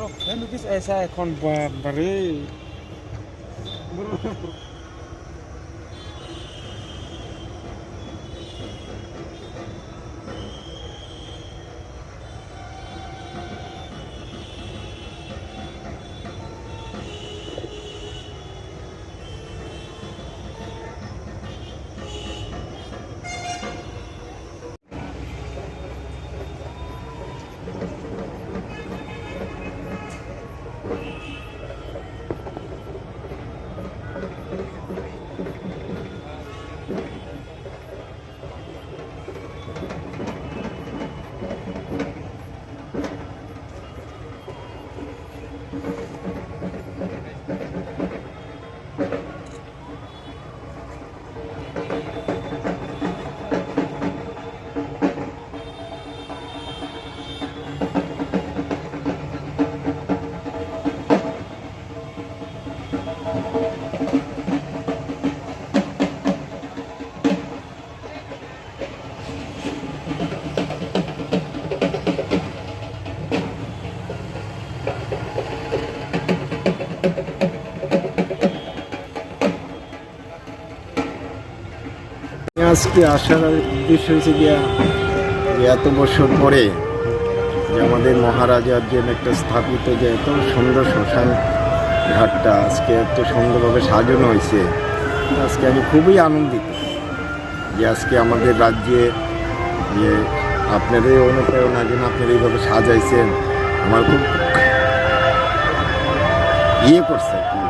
Lukis ऐसा এখন বারে আজকে আসার উদ্দেশ্য হয়েছে গিয়া যে এত বছর পরে যে আমাদের মহারাজার যে একটা স্থাপিত যে এত সুন্দর শ্মশান ঘাটটা আজকে এত সুন্দরভাবে সাজানো হয়েছে। আজকে আমি খুবই আনন্দিত যে আজকে আমাদের রাজ্যে যে আপনাদের অনুপ্রেরণা যেন আপনারা এইভাবে সাজাইছেন আমার খুব করছে কি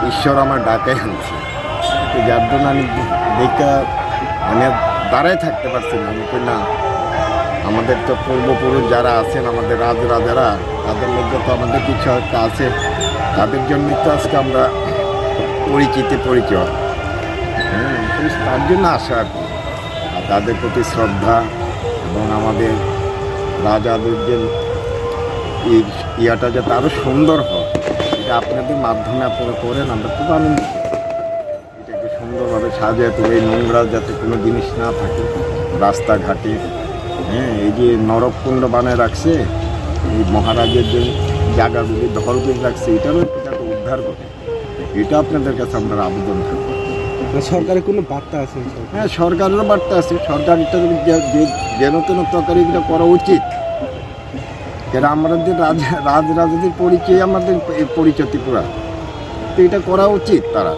ঈশ্বর আমার ডাকাই আনছে। যার জন্য আমি দেখা আমি দাঁড়ায় থাকতে পারছি না। আমি না আমাদের তো পূর্বপুরুষ যারা আছেন আমাদের রাজারা তাদের মধ্যে তো আমাদের কিছু একটা আছে, তাদের জন্যই তো আজকে আমরা পরিচয় তার জন্য আসা আর কি। আর তাদের প্রতি শ্রদ্ধা এবং আমাদের রাজাদের যে ইয়াটা যাতে আরও সুন্দর হয় এটা আপনাদের মাধ্যমে আপনারা করেন, আমরা খুব আনন্দিত। এটাকে সুন্দরভাবে সাজিয়ে তুলে নোংরা যাতে কোনো জিনিস না থাকে রাস্তাঘাটে। এই যে নরককুণ্ড বানায় রাখছে এই মহারাজের যে জায়গাগুলি দখল করে রাখছে এটারও যাতে উদ্ধার করে, এটা আপনাদের কাছে আমরা আবেদন করব। সরকারের কোনো বার্তা আছে? হ্যাঁ, সরকারেরও বার্তা আছে। সরকার এটা যেন তেন তরকারি এটা করা উচিত। এরা আমাদের রাজাদের পরিচয় আমাদের পরিচয় ত্রিপুরা, তো এটা করা উচিত। তারা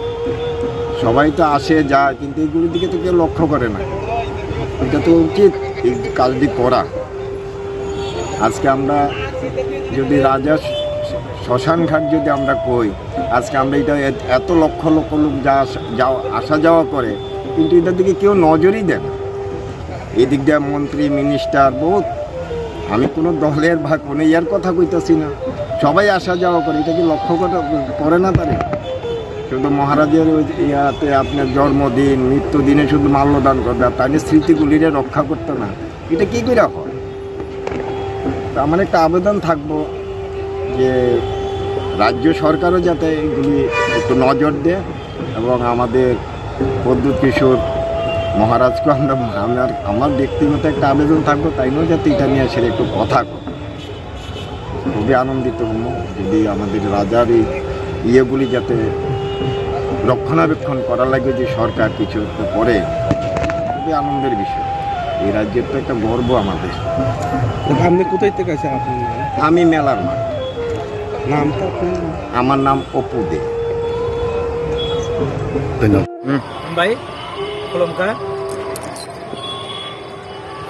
সবাই তো আসে যায় কিন্তু এইগুলির দিকে তো কেউ লক্ষ্য করে না। এটা তো উচিত এই কাজটি করা। আজকে আমরা যদি রাজা শ্মশান ঘাট যদি আমরা কই, আজকে আমরা এটা এত লক্ষ লক্ষ লোক আসা যাওয়া করে কিন্তু এটার দিকে কেউ নজরই দেয় না। এদিক দিয়ে মন্ত্রী মিনিস্টার বহুত, আমি কোনো দলের বা কোনো ইয়ার কথা কইতেছি না, সবাই আসা যাওয়া করে, এটা কি লক্ষ্য করে না? তারে শুধু মহারাজের ইয়াতে আপনার জন্মদিন মৃত্যুদিনে শুধু মাল্যদান করবে, তাদের স্মৃতিগুলিরে রক্ষা করতে না, এটা কী করে হয়? তা আমার একটা আবেদন থাকবো যে রাজ্য সরকারও যাতে এগুলি একটু নজর দেয় এবং আমাদের প্রদ্যুৎ কিশোর মহারাজকে আমার ব্যক্তিগত একটা আবেদন থাকবো তাইও যাতে এটা নিয়ে এসে একটু কথা কর। খুবই আনন্দিত হব যদি আমাদের রাজার এই ইয়েগুলি যাতে রক্ষণাবেক্ষণ করার লাগে যে সরকার কিছু করে, খুবই আনন্দের বিষয়। এই রাজ্যের তো একটা গর্ব আমাদের। আপনি কোথায় থেকে আছেন? আমি মেলার মাঠ। নামটা আপনার? আমার নাম অপু দে। Ambai, Kolomka.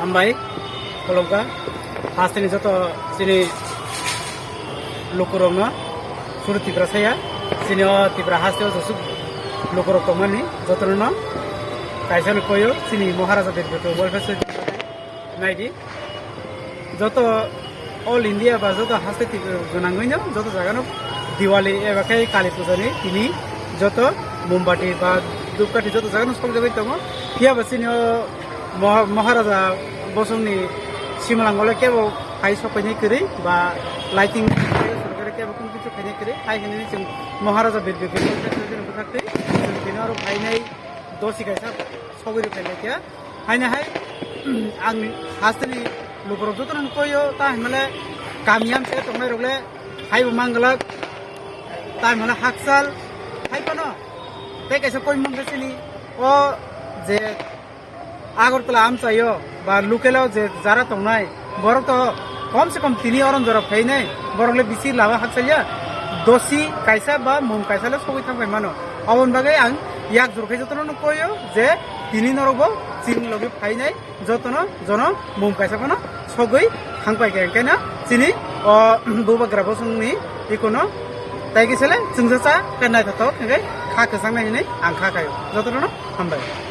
Ambai, Kolomka. Hasil ini jatuh sini lukurongnya suruh tibra saya. Sini tibra hasil jatuh lukurong tomani jatuh nona. Kaisar koyo sini Maharaja betul welfare naidi. Jatuh all India jatuh hasil gunangnya jatuh jaga no Diwali evakai Kali Puja ni ini jatuh মোমবাতি বা ধূপকাঠি যত জায়গা নষ্ট যাবে তো হিয়া বাসিনি মহারাজা বসংনি সিমলাঙ্গলে কেবল high সপাইনি করে বা লাইটিং সরকারে কেবল কোন কিছু খাইনি করে হাই হেনে जों মহারাজা বিরবিকে থাকতে बिनो आरो फाइनाय दसि गायसा सगरि फाइनायया हायना हाय आं हास्टनि लोगोराव जतन कोयो ता हिमाले गामियाम से तंनाय रगले হাইব মাঙ্গলাক তাই মানে হাকসাল হাইপানো তাই কাছে কই মন গেছিনি ও যে আগরতলা আমচাইও বা লোকেলাও যে যারা তংনাই বড় তো কমসে কম 3 অরণ জরা ফাই নাই বড়লে বিসি লাভা হাকসালিয়া দসি কাইসা বা মুম কাইসালে সবই থাকবাই মানো অবন বাগে আং ইয়াক জরখাই যতন কইও যে 3 নরব চিনি লগে ফাই নাই যতন জন মুম কাইসা কোন সগই থাংপাই কেনা চিনি ও বুবাগ্রা বসংনি ইকোনো তাই গেছিলে চিংজাসা কেনাই থাতো খা কেসাंनाय हिनै आं खा खायो যতন हामबाय